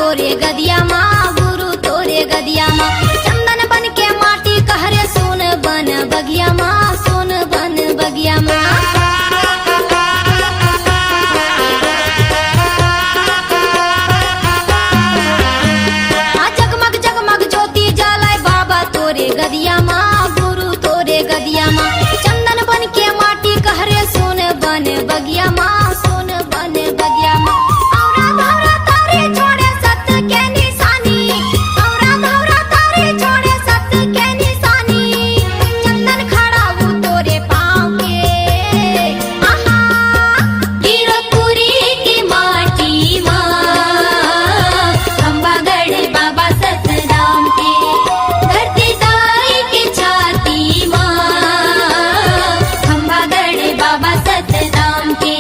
तोरे गदिया माँ, गुरु तोरे गदिया माँ। चंदन बन के माटी कहरे सोन बन बगिया माँ, सोन बन बगिया माँ। जगमग जगमग ज्योति जलाए बाबा तोरे गदिया माँ, गुरु तोरे गदिया माँ। चंदन बन के माटी कहरे सोन बन बगिया माँ, सोन बन बगिया माँ। औरा धौरा तारे छोड़े सत्य के निशानी, औरा धौरा तारे छोड़े सत्य के निशानी। चंदन खड़ा वो तोरे पाँव के, आहा गिरपुरी की माटी माँ, खंबागढ़ बाबा सतराम के। धरती दाई की छाती माँ, खंबागढ़ बाबा सतराम के।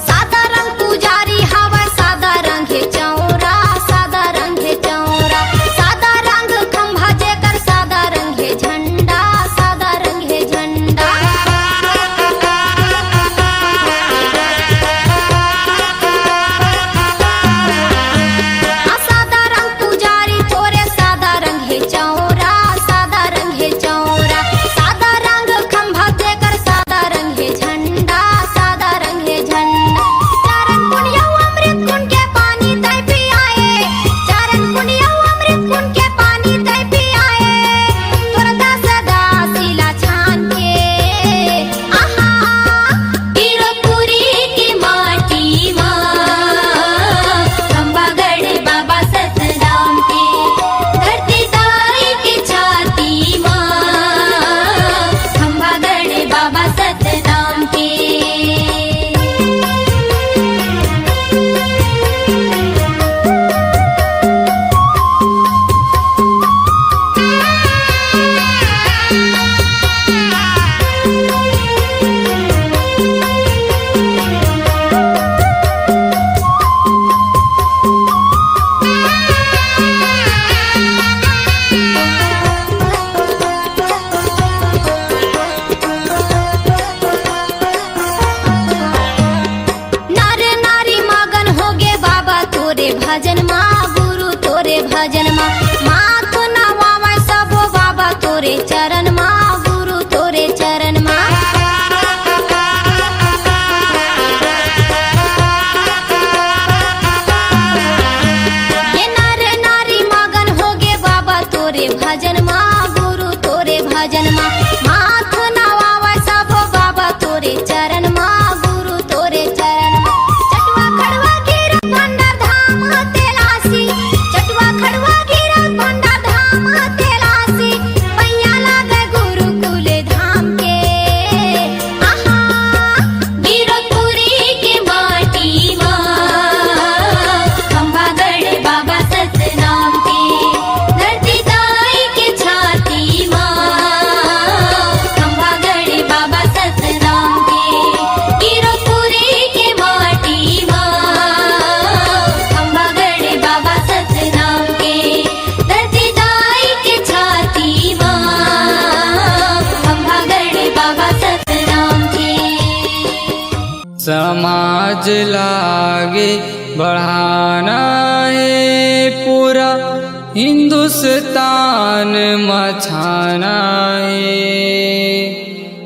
सादा रंग पुजारी हवा, सादा रंग है चौरा, सादा रंग है चौरा। सादा रंग खंभा जेकर, सादा रंग है झंडा, सादा रंग है झंडा। सादा रंग पुजारी तोरे, सादा रंग है चौरा, सादा रंग है चौरा। सादा रंग खंभा जेकर, सादा रंग है झंडा, सादा रंग है झंडा। चारण पुनिया अमृत कुंड के पानी तय पियाए, चारण पुनिया अमृत कुंड के पानी तय पियाए। तोर दास दासिला छान के, आहा गिरपुरी की माटी माँ, खंबागढ़ बाबा सतराम के। धरती दाई की छाती माँ, खंबागढ़ बाबा सतराम के। नर नारी मगन होगे बाबा तोरे भजन माँ, गुरु तोरे भजन माँ। माथ नवावे सबो बाबा तोरे चरण माँ, गुरु तोरे चरण माँ। ये नर नारी मगन होगे बाबा तोरे भजन माँ, गुरु तोरे भजन माँ। माथ नवावे सबो बाबा तोरे चरण माँ, गुरु तोरे चरण माँ। चटवा खड़वा गिरत भंडार धाम तेलासी, चटवा खड़वा गिरत भंडार धाम तेलासी। पैया लागे गुरुकुल धाम के, आहा गिरपुरी की माटी माँ, खंबागढ़ बाबा सतराम के। धरती दाई की छाती माँ, खंबागढ़ बाबा सतराम के। गिरपुरी की माटी माँ, खंबागढ़ बाबा सतराम के। धरती दाई की छाती माँ, खंबागढ़ बाबा सतराम के। समाज लागे बढ़ाना है, पूरा हिंदुस्तान मचाना है।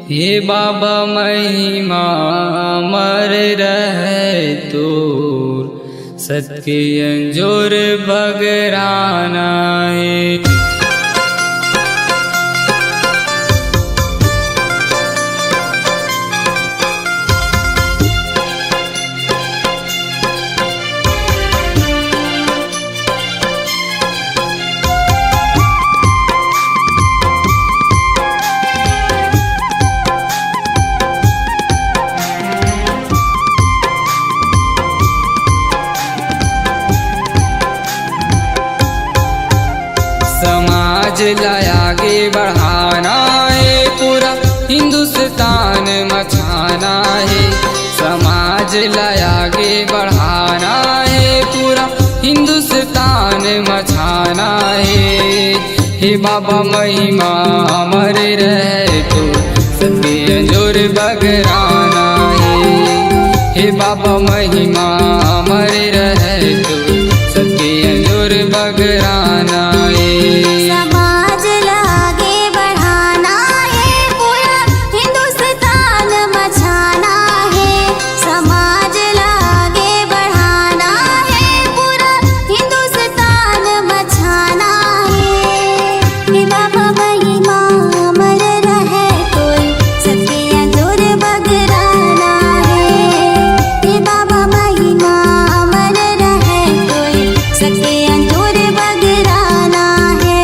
हे बाबा महिमा अमर रहे तोर, सत्य अंजोर बगराना है। मचाना है, समाज ला आगे बढ़ाना है, पूरा हिंदुस्तान मचाना है। हे बाबा महिमा अमर रहे तो सबके अंजोर बगराना है। हे बाबा महिमा अमर रहे तो सबके अंजोर बगराना है। समाज लागे बढ़ाना है, पूरा हिंदुस्तान मचाना है। समाज लागे बढ़ाना है, पूरा हिंदुस्तान मचाना है। हे बाबा महिमा अमर रहे कोई सबके अंजोर बगराना है। हे बाबा महिमा अमर रहे कोई सबके अंजोर बगराना है।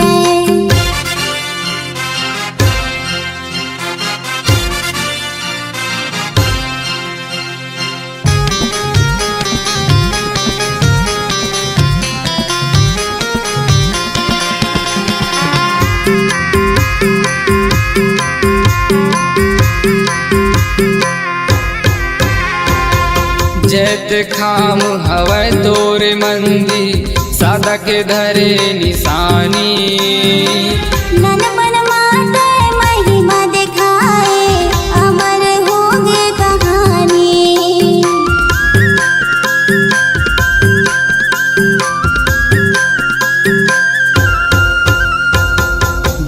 जैत खाम हवै तोर मंदी, सादा के धरे निशानी। नन मन माते महिमा दिखाए, अमर होगे कहानी।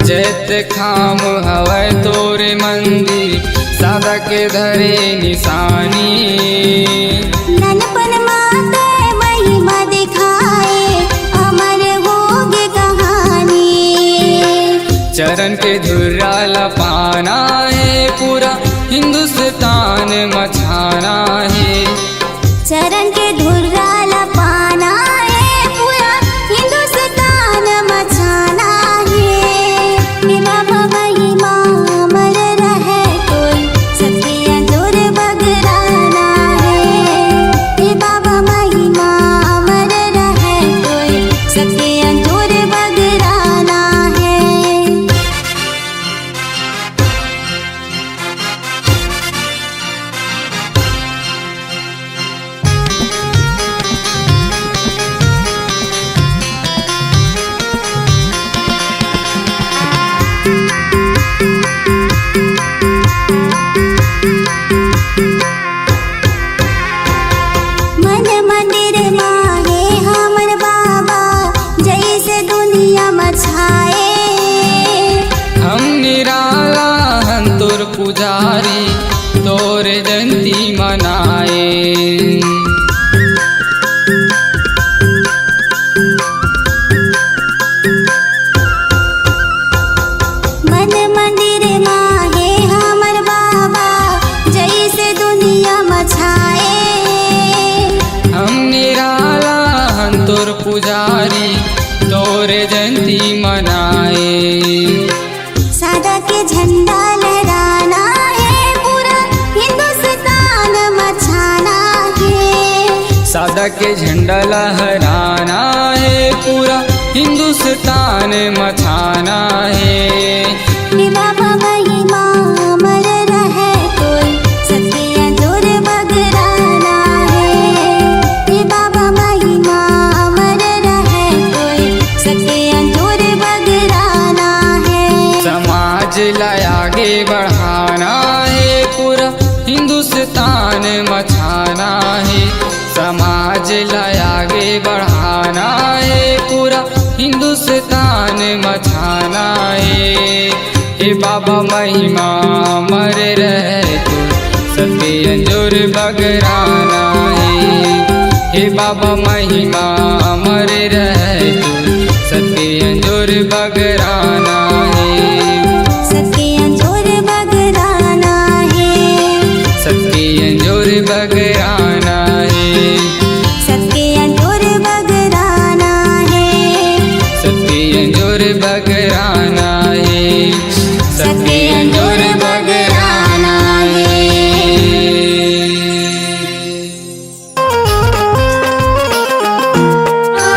जैत खाम हवै तोर मंदी, सादा के धरे निशानी। ननपन माते महिमा दिखाए, अमर होगे कहानी। चरण के धुर्रा लपाना है, पूरा हिंदुस्तान मचाना है। चरण के धुर्रा लपाना है, पूरा हिंदुस्तान मचाना है। हे बाबा महिमा अमर रहे कोई सबके अंजोर बगराना है। हे बाबा महिमा अमर रहे कोई सबके अंजोर बगराना है। मन मंदिर माहे हमर बाबा, जैसे दुनिया मछाए। हम निराला हन तोर पुजारी, तोर जयंती मनाए। मन मंदिर माहे हमर बाबा, जैसे दुनिया मछाए। हम निराला हन तोर पुजारी, तोर जयंती मनाए। सादा के झंडा लहराना है, पूरा हिंदुस्तान मचाना है। सादा के झंडा लहराना है, पूरा हिंदुस्तान मचाना है। हे बाबा महिमा अमर रहे कोई सबके अंजोर बगराना है। हे बाबा महिमा अमर रहे कोई सबके अंजोर बगराना है। समाज ला आगे बढ़ाना है, पूरा हिंदुस्तान मचाना है। समाज ला आगे बढ़ाना है, पूरा हिंदुस्तान मचाना है। हे बाबा महिमा अमर रहे तो सबके अंजोर बगराना है। हे बाबा महिमा अमर रहे तो सबके अंजोर बगराना है। सबके अंजोर बगराना है। सबके अंजोर बगराना है। सबके अंजोर बगराना है। सबके अंजोर बगराना है। सबके अंजोर बगराना है। आ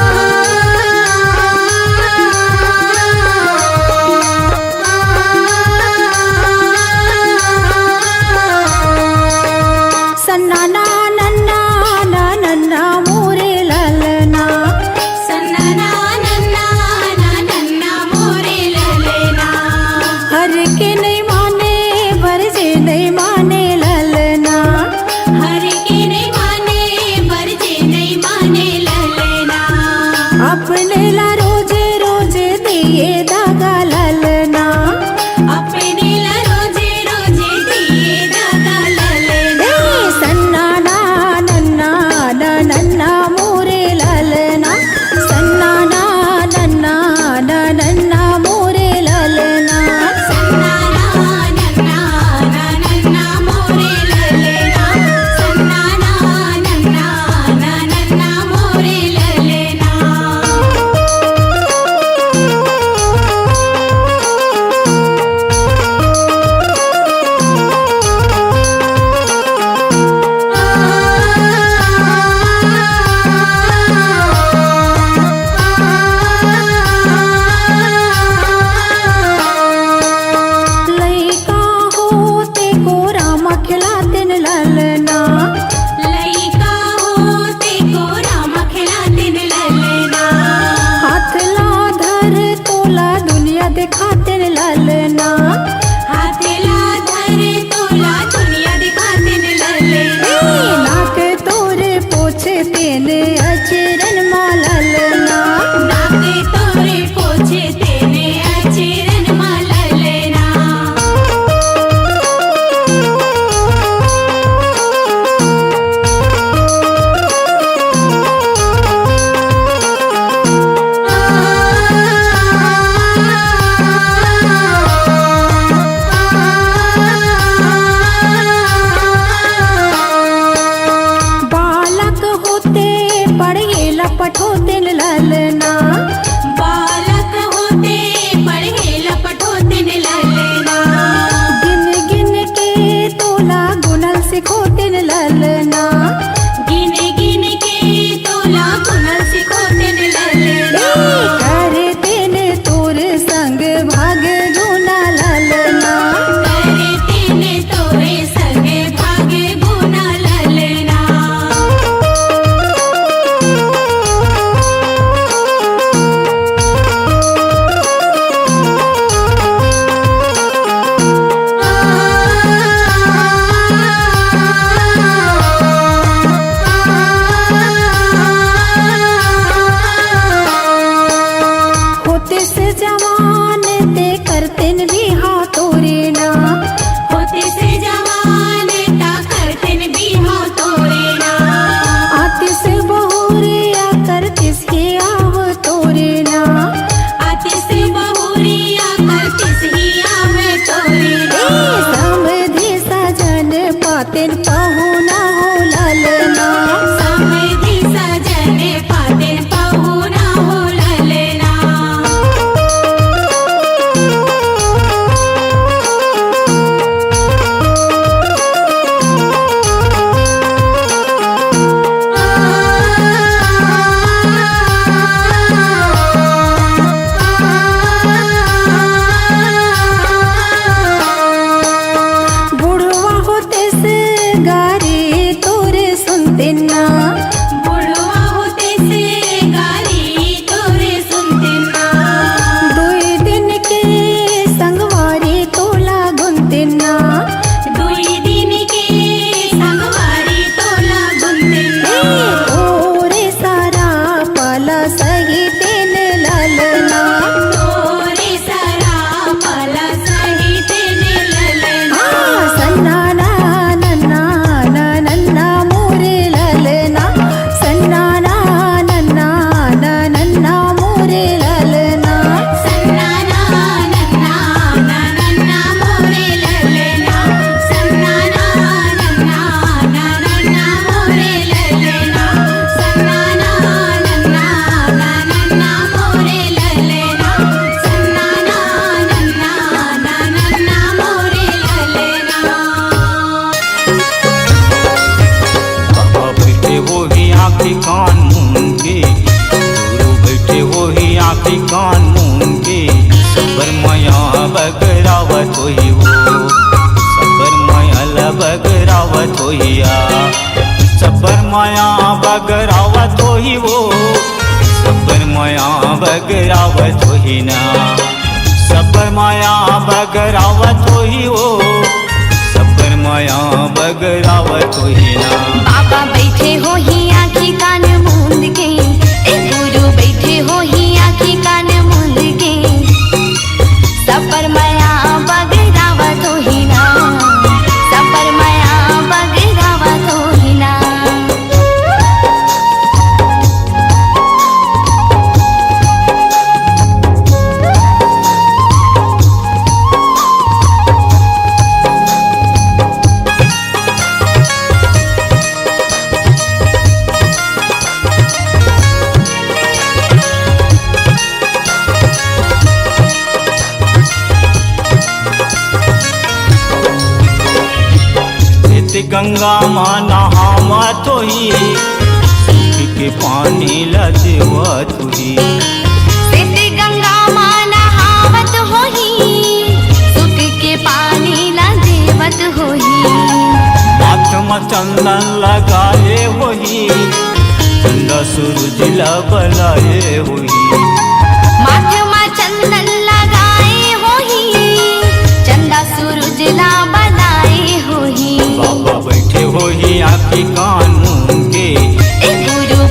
तेन अचरन माललना नाके तोरे पोछे तेने अचरन माललना बालक होते पढ़े लपट होते ललना बालक होते पढ़े लपट होते ललना गिन गिन के तोला गुनल सिखोते ललना गिन गिन के तोला गुनल सिखोते ललना करे तेन तोर संग भाग गुना ललना करे तेने तोरे संगे भागे गुना ललना होते से जवान ते करतेन भी हाथोरे ना होते से जवान ता करतेन भी हो तोरे ना आते से बहुरे या करतिस के आव तोरे ना आते से बहुरिया करते ही आवे तोरे ना समधि सजन पातेन पहुना हो ललना समधि सजने पातेन पहुना हो ललना बुढ़वा होते से गारे तोरे सुनते ना बुढ़वा होते से गाली तोरे सुनते ना दुई दिन के संगवारी तोला गुनते ना दुई दिन के संगवारी तोला गुनते ना तोरे सारा पला सही तेन ललना तोरे सारा पाला सही तेने ललना सन्ना ना नन्ना ना नन्ना मोरे ललना सन्ना ना नन्ना ना नन्ना मोरे ललना सन्ना ना नन्ना ना नन्ना मोरे ललना सन्ना ना नन्ना ना नन्ना मोरे ललना सन्ना ना नन्ना ना नन्ना मोरे ललना सन्ना ना नन्ना ना नन्ना मोरे ललना बाबा बैठे वो ही आँखें कान मूंगे गुरु बैठे वो ही आँखें कान मूंगे सबर माया बगरावत होई वो सबर माया बगरावत होइया सबर माया बगरावत होई वो सबर माया बगरावत होई ना सबर माया बगरावत होई वो सबर माया बगरावत होई ना बाबा बैठे हो ही आँखी कान मूंद के गुरु बैठे हो ही आँखी कान मूंद के सपर माया बगरावत होही ना सपर माया बगरावत होही ना गंगा माँ नहावत होई सूख के पानी लदेवत होई सिद्धि गंगा माँ नहावत होही सुख के पानी ला देवत होही माथ में चंदन लगाए होई चंदा सूरज ला बनाए होई माथ में चंदन लगाए होही चंदा सूरज ला बनाए होही बाबा बैठे होई आँखी कान मूंद के गुरु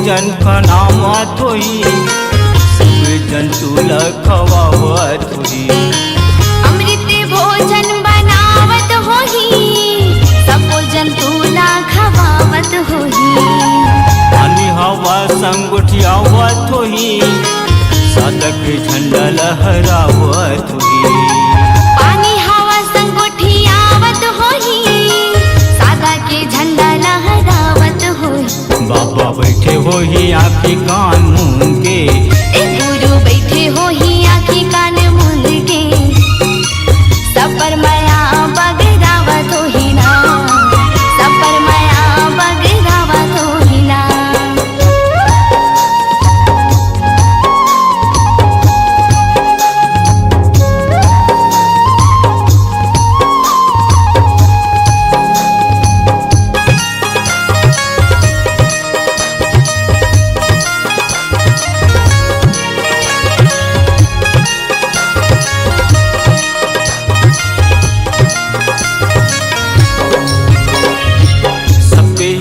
भोजन खनावत होई, सब जंतु ल खवावत होई। अमृत भोजन बनावत होही, सब जंतु ला खवावत होही। पानी हवा संग उठियावत होई, साधक झंडा लहरावत होई। पानी हवा संग उठियावत होही, सादा के झंडा लहरावत होही। बाबा बैठे होई आँखी कान मूंद के, गुरु बैठे होही आँखी कान मूंद के, सब पर माया बगरावत होही ना, सब पर माया बगरावत होही ना।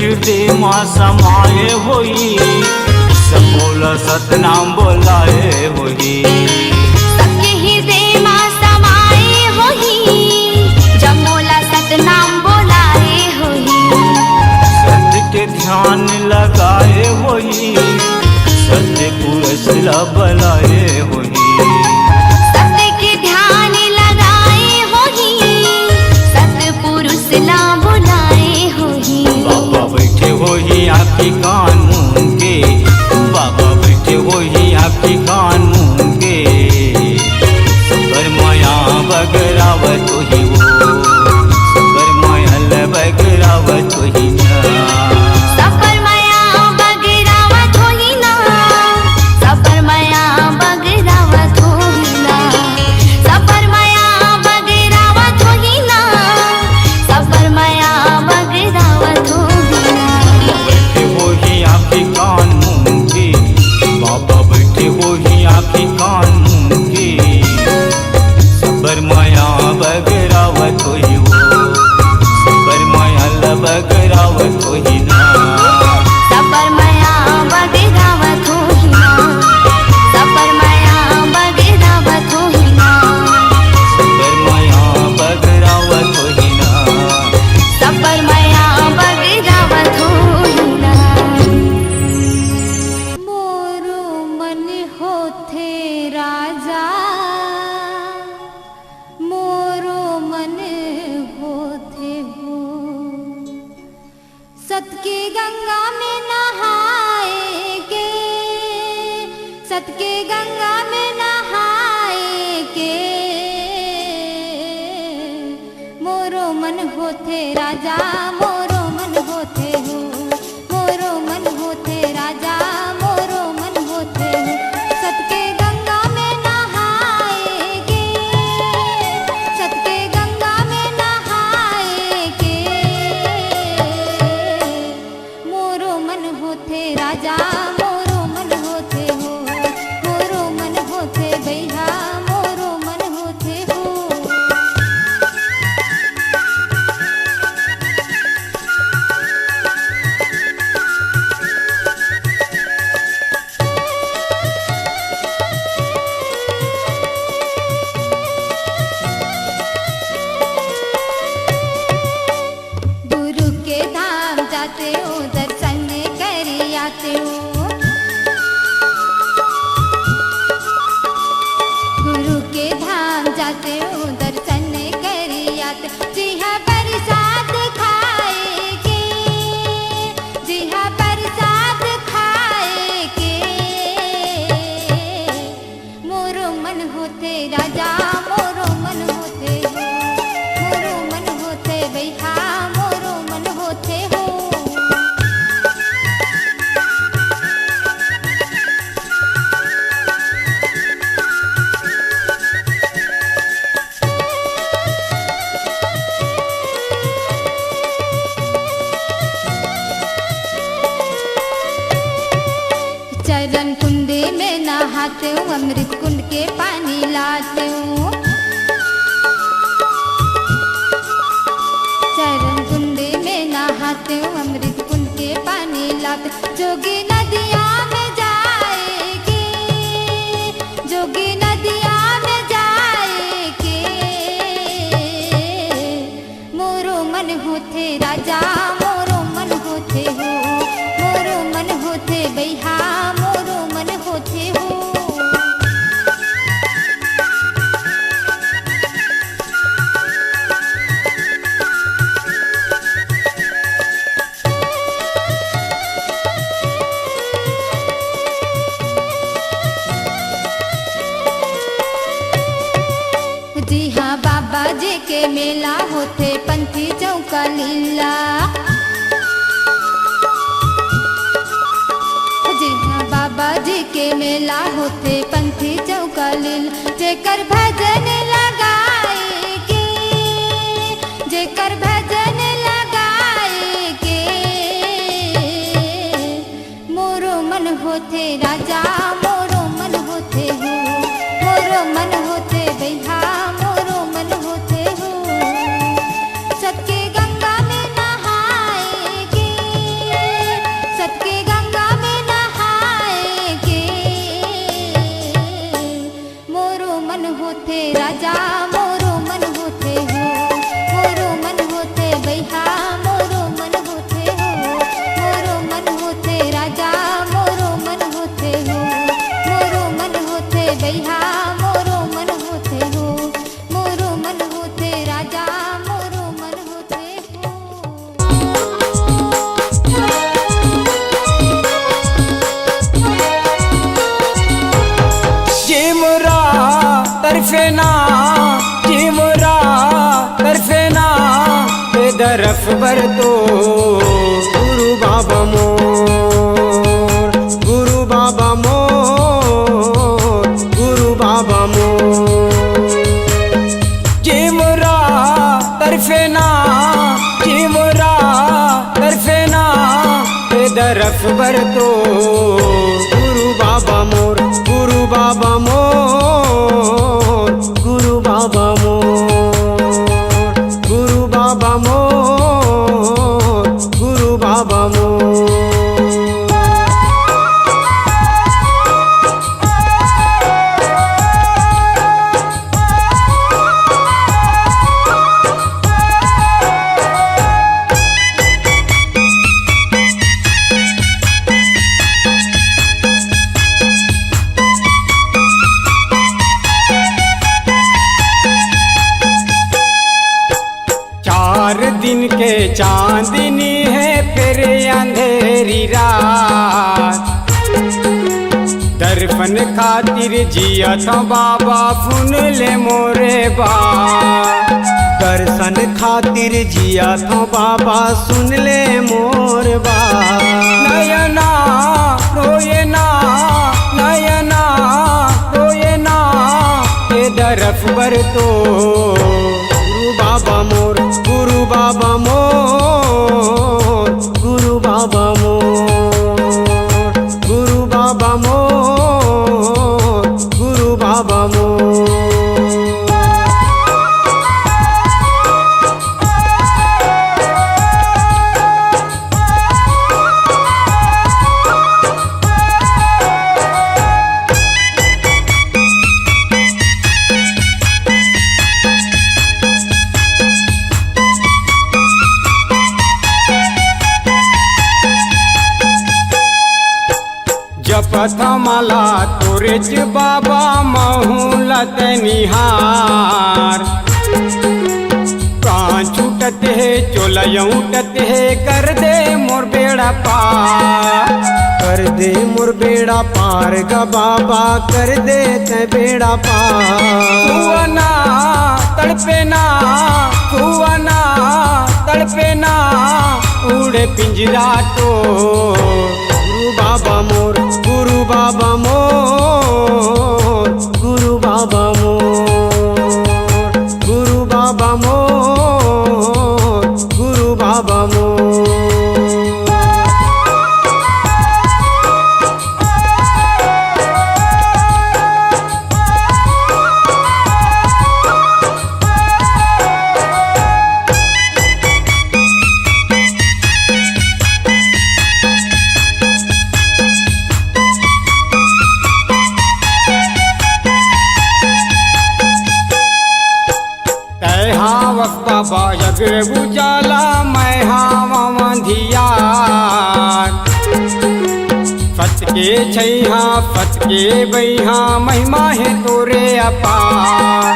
हृदय माँ समाये होई, सब बोल सतनाम बोलाए होई। सबके हृदय माँ समाये होही, जब मोला सतनाम बोलाए होही। सत्य के ध्यान लगाए होई, सत्य पुरुष ला बलाए होई। सत्य के ध्यान लगाए होही, सत्य पुरुष ला बुलाए होही। बाबा बैठे होई आँखी कान मूंद के, बाबा बैठे होई आँखी कान मूंद के, सबर माया बगरावत होई वो, सबर माया ल बगरावत होई ना। सफर माया बगरावत होही ना, सफर माया बगरावत होही ना, सफर माया बगरावत होही ना, सफर माया बगरावत होही ना। बैठे होई आँखी कान मूंद के, बाबा बैठे होई आँखी कान मूंद के, सबर माया बगरावत होई वो, सबर माया ल बगरावत होई ना। सफर माया बगरावत होही ना, सफर माया बगरावत होही ना, सबर माया बगरावत होई ना। सफर माया बगरावत होही ना। मोरो मन होथे राजा, मोरो मन होथे हो, सत के गंगा में नहाए के, सत के गंगा में नहाए के, मोरो मन होथे राजा, मोरो मन होथे हो, मोरो मन होथे राजा, मोरो मन होथे हो। सत के गंगा में नहाए के, सत के गंगा में नहाए के, मोरो मन होथे राजा, मोरो मन होथे हो, मोरो मन होथे भैया, मोरो मन होथे हो। गुरु के धाम जाते हो, दर्शन कर आते हो, गुरु के धाम जाते हो, दर्शन कर आते। जी हाँ प्रसाद खाए के, जी हाँ प्रसाद खाए के, मोरो मन होते राजा, मोरो मन होते हो, मोरो मन होते भैया, मोरो मन होते हो। चरण कुंडे में नहाते हूँ, अमृत कुंड के पानी लाते हूँ, जी हाँ बाबा जी के मेला होते पंथी चौका लीला। जी हाँ बाबा जी के मेला होते पंथी चौका लीला। जेकर भजन लगाए के, जेकर भजन लगाए के, मोरो मन होते राजा मोरो मन होते हो, मोरो मन होते भैया मोरो मन होते हो। सबके गंगा में नहाए के, सबके गंगा में नहाए के, मोरो मन होते राजा मोरो मन होते हो, मोरो मन होते भैया मोरो मन होते हो, मोरो मन होते राजा मोरो मन होते हो, मोरो मन होते भैया मोरो मन होते हो, मोरो मन होते राजा मोरो मन होते हो। जिमरा तरफेना जिमरा तरफेना बेदरफ बर तो गुरु बाबा मोर, गुरु बाबा मोर, गुरु बाबा मोर। जिमरा तरफेना जिमरा तरफेना बेदरफ बर तो गुरु बाबा मोर, गुरु बाबा मोर, गुरु बाबा मोर, गुरु बाबा मोर, गुरु बाबा मोर। चार दिन के चांदनी है फिर अंधेरी रात। दर्पण खातिर जिया था बाबा सुन ले मोरे बात। दर्शन खातिर जिया था बाबा सुन ले मोर बात। नयना रोए ना नयना रोए ना ये दरफ बर तो गुरु बाबा मोर, गुरु बाबा मोर, गुरु बाबा मोर, गुरु बाबा मोर, गुरु बाबा मोर। जपत माला तोरेज बाबा महूलत निहार। प्राण छूटत है चोलय उठत है कर दे मोर बेड़ा पार, कर दे मोर बेड़ा पार ग बाबा कर दे ते बेड़ा पार। हुआना तड़पे ना हुआना तड़पे ना उड़े पिंजरा तो गुरु बाबा मोर, गुरु बाबा मोर, गुरु बाबा मोर, गुरु बाबा मोर, गुरु बाबा मोर। बाबा जग उजाला मैं हावा मंधियार। फत के छैहा फत के बैहा महिमा है तोरे अपार,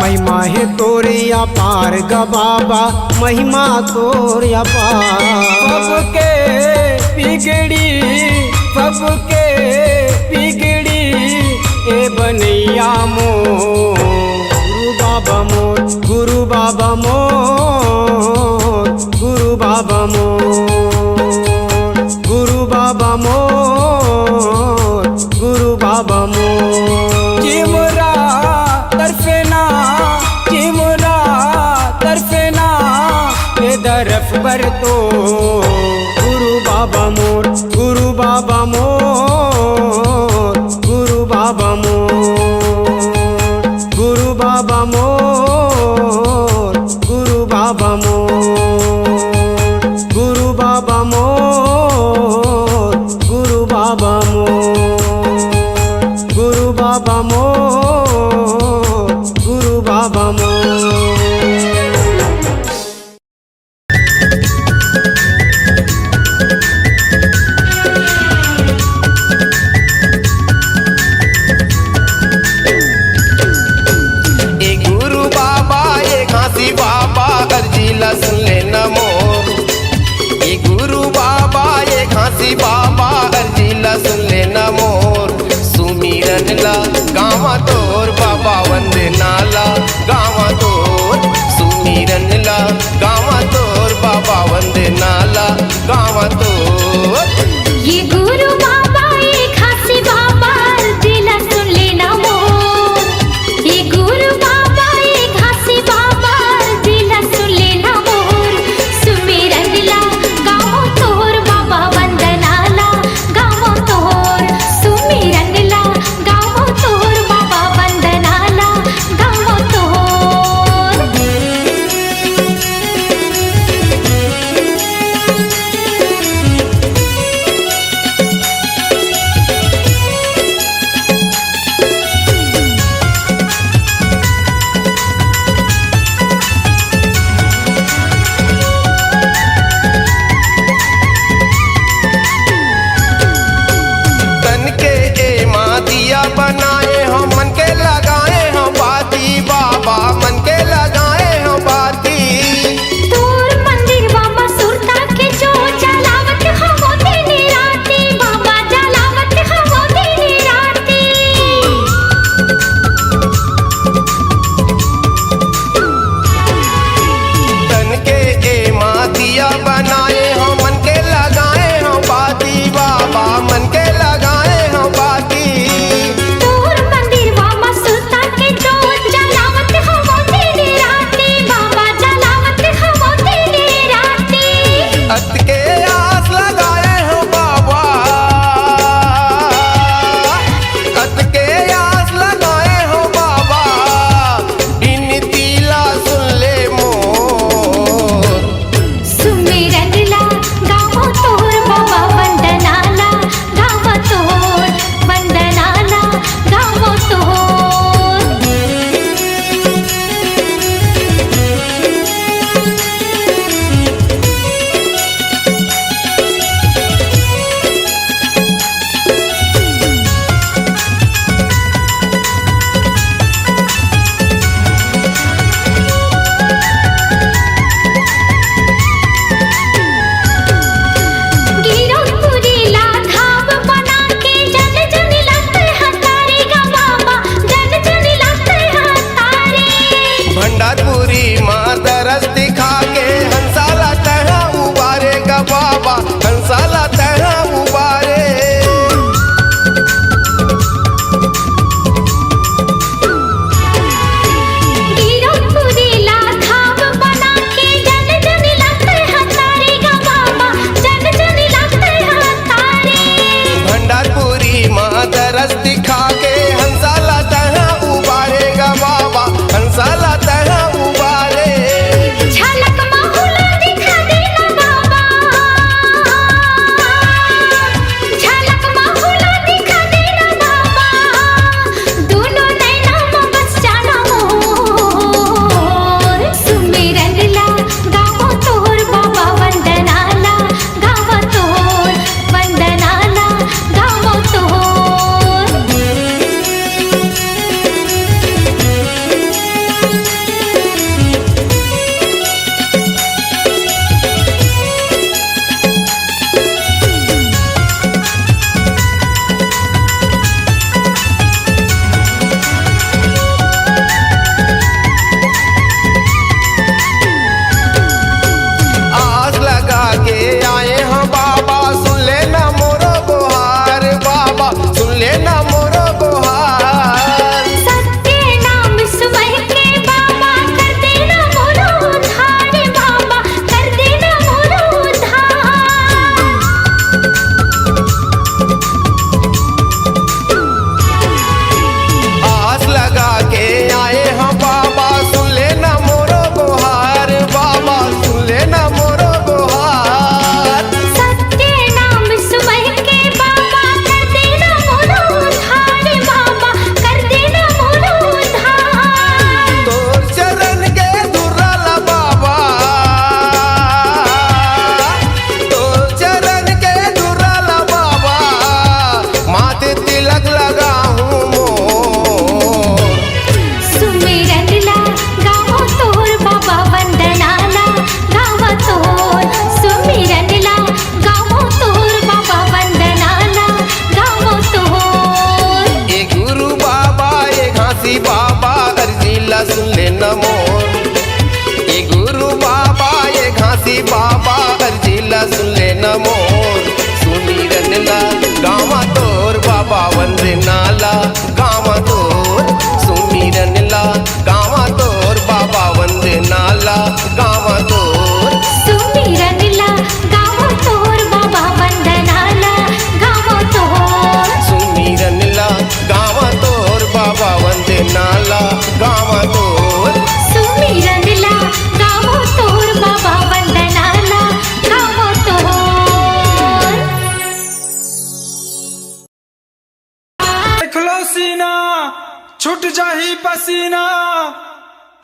महिमा है तोरे अपार ग बाबा महिमा तोरे अपार। सबके बिगड़ी सबके बिगड़ी ए बनैया मोर गुरु बाबा बाबा मोर, गुरु बाबा मोर, गुरु बाबा मोर, गुरु बाबा मोर, गुरु बाबा मोर, गुरु बाबा मोर, गुरु बाबा मोर, गुरु बाबा मोर। ए गुरु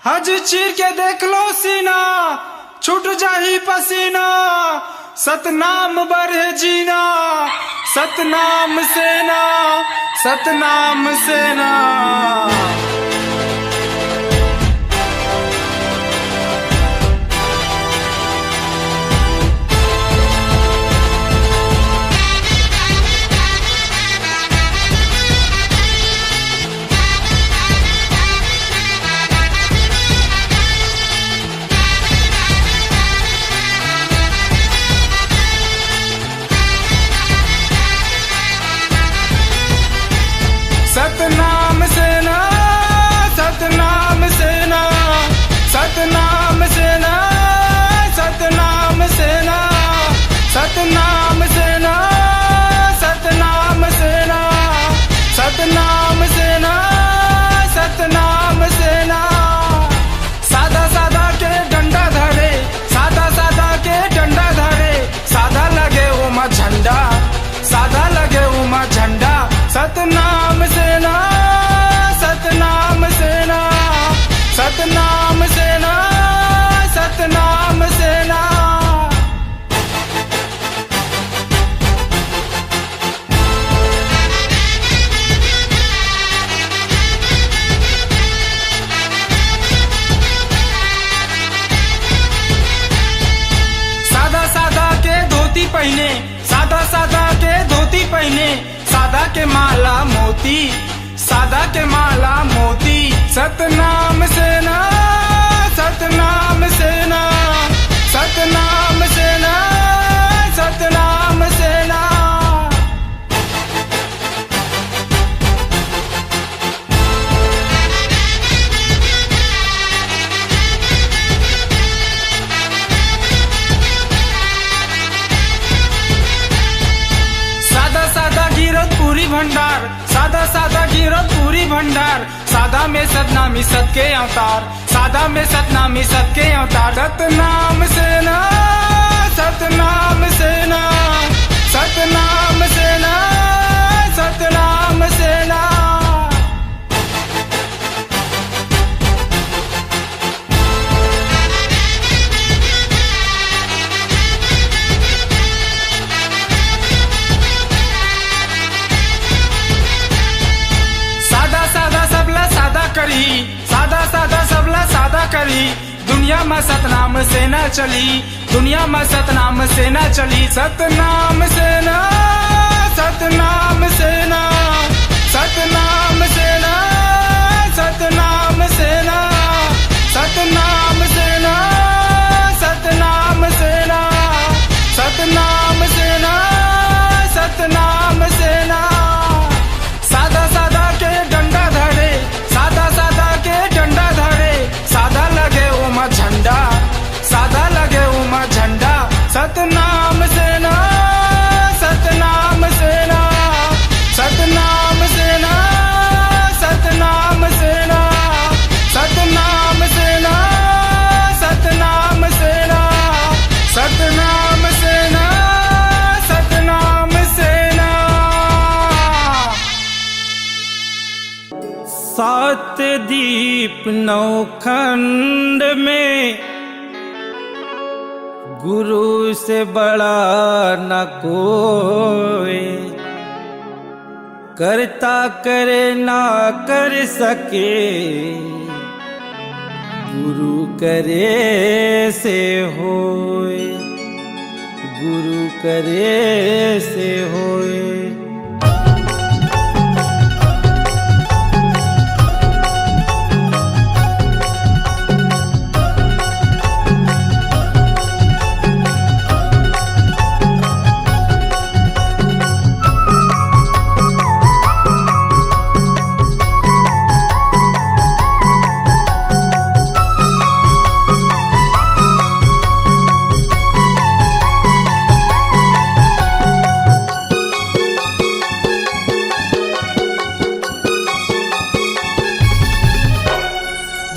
हज चीर के देख लो सीना, छूट जाही पसीना, सतनाम बढ़े जीना, सतनाम सेना, सतनाम सेना। सतनाम सेना, सतनाम सेना, सतनाम सेना, सतनाम सेना, सतनाम सेना, सतनाम सेना, सतनाम सेना, सतनाम सेना। सादा सादा के डंडा धरे, सादा सादा के डंडा धरे, सादा लगे उमा झंडा, सादा लगे उमा झंडा। सतनाम सेना, सतनाम सेना, सतनाम सेना, सतनाम सेना। सादा सादा के धोती पहने, सादा सादा के धोती पहने, सादा के माला मोती, सादा के माला मोती। सतनाम सेना, सतनाम सेना, सतनाम सेना, सतनाम सेना। सादा सादा गिरत पूरी भंडार, सादा सादा गिरत पूरी भंडार, सादा में सतनामी सत के अवतार, सादा में सतनामी सत के अवतार। सतनाम सेना, सतनाम सेना, सतनाम सेना, सतनाम सेना। करी सादा सादा सबला सादा करी, दुनिया में सतनाम सेना चली, दुनिया में सतनाम सेना चली। सतनाम सेना, सतनाम सेना, सतनाम सेना, सतनाम सेना, सतनाम सेना, सतनाम सेना, सतनाम सेना, सतनाम सेना। सादा सादा के डंडा धरे, सादा सादा के डंडा धरे, सादा लगे उमा झंडा, सादा लगे उमा झंडा। सतनाम सेना, सतनाम सेना, सतनाम सेना, सतनाम सेना, सतनाम सेना, सतनाम सेना, सतनाम सेना, सतनाम सेना। सात दीप नौ खंड में गुरु से बड़ा न कोई, करता करे ना कर सके, गुरु करे से होए, गुरु करे से होए।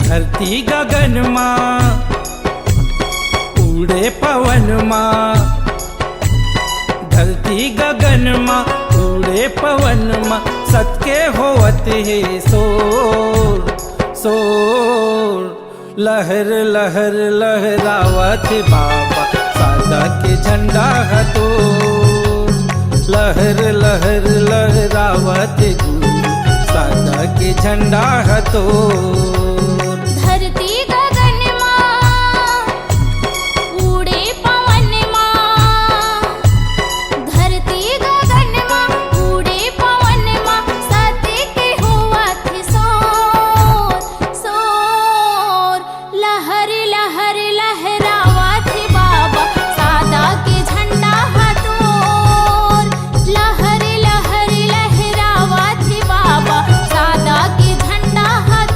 धरती गगन माँ उड़े पवन माँ, धरती गगन माँ उड़े पवन माँ, सत्य होवत है सोर सोर। लहर लहर लहरावत बाबा सादा के झंडा हतोर। लहर लहर लहरावत गुरु सादा के झंडा हतोर। धरती गगन माँ उड़े पवन माँ, धरती गगन माँ उड़े पवन माँ, सत्य के होवत सोर सोर। लहर लहर लहरावत बाबा सादा के झंडा हतोर। लहर लहर लहरावत बाबा सादा के झंडा हतोर।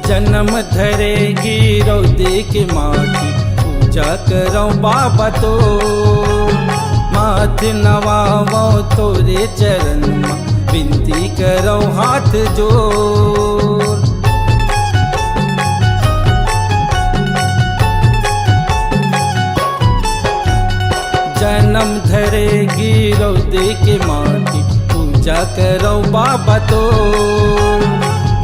जन्म धरेगी रौदे के माटी पूजा करो बाबा तो। माथ नवावो तोरे चरण माँ विनती करो हाथ जोड़। जन्म धरेगी रौदे के माटी पूजा करो बाबा तो।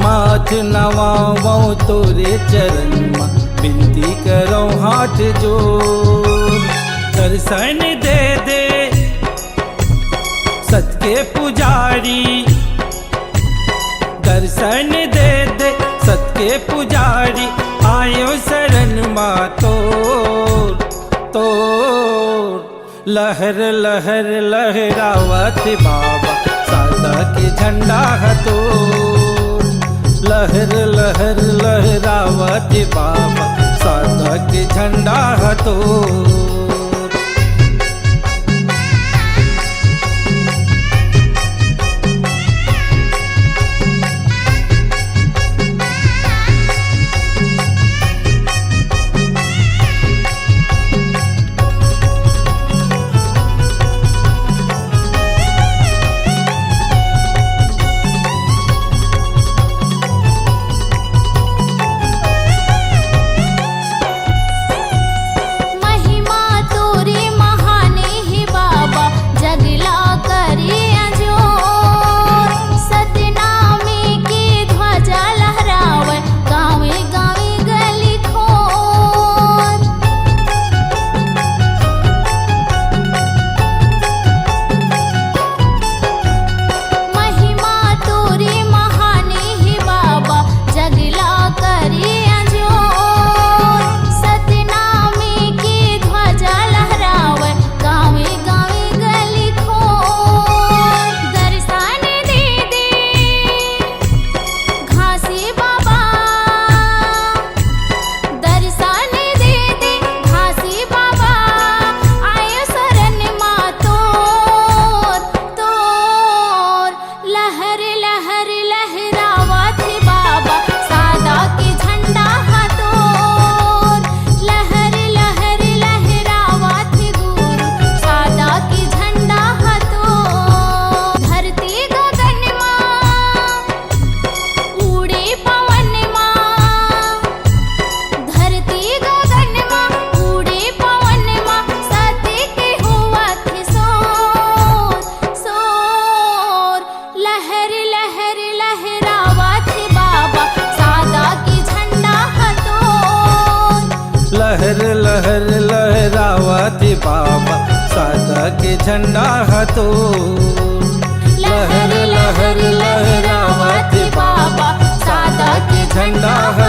माथ नवावो तोरे चरण माँ विनती करो हाथ जोड़। दर्शन दे दे सत के पुजारी, दर्शन दे दे सत के पुजारी, आयो शरण माँ तोर तोर। लहर लहर लहरावत बाबा सादा के झंडा हतोर। लहर लहर लहरावत बाबा सादा के झंडा हतोर। महिमा तोरे महाने हे बाबा जगला करे अजोर। सतनामे के ध्वजा लहरावे गावे गावे गली खोर। महिमा तोरे महाने हे बाबा जगला करे अजोर। सतनामे के ध्वजा लहरावे गावे गावे गली खोर। दर्शन दे दे घासी बाबा, दर्शन दे दे घासी बाबा, आयो शरण माँ तोर तोर। लहर लहर लहरावत बाबा सादा के झंडा हतोर। लहर लहर लहरावत गुरु सादा के झंडा हतोर। धरती गगन माँ उड़े पवन माँ, धरती गगन माँ उड़े पवन माँ, सत्य के होवत सोर सोर। लहर लहर लहरावत बाबा सादा के झंडा हतोर। लहर लहर लहरावत बाबा सादा के झंडा हतोर। लहर लहर लहरावत बाबा सादा के झंडा हतोर।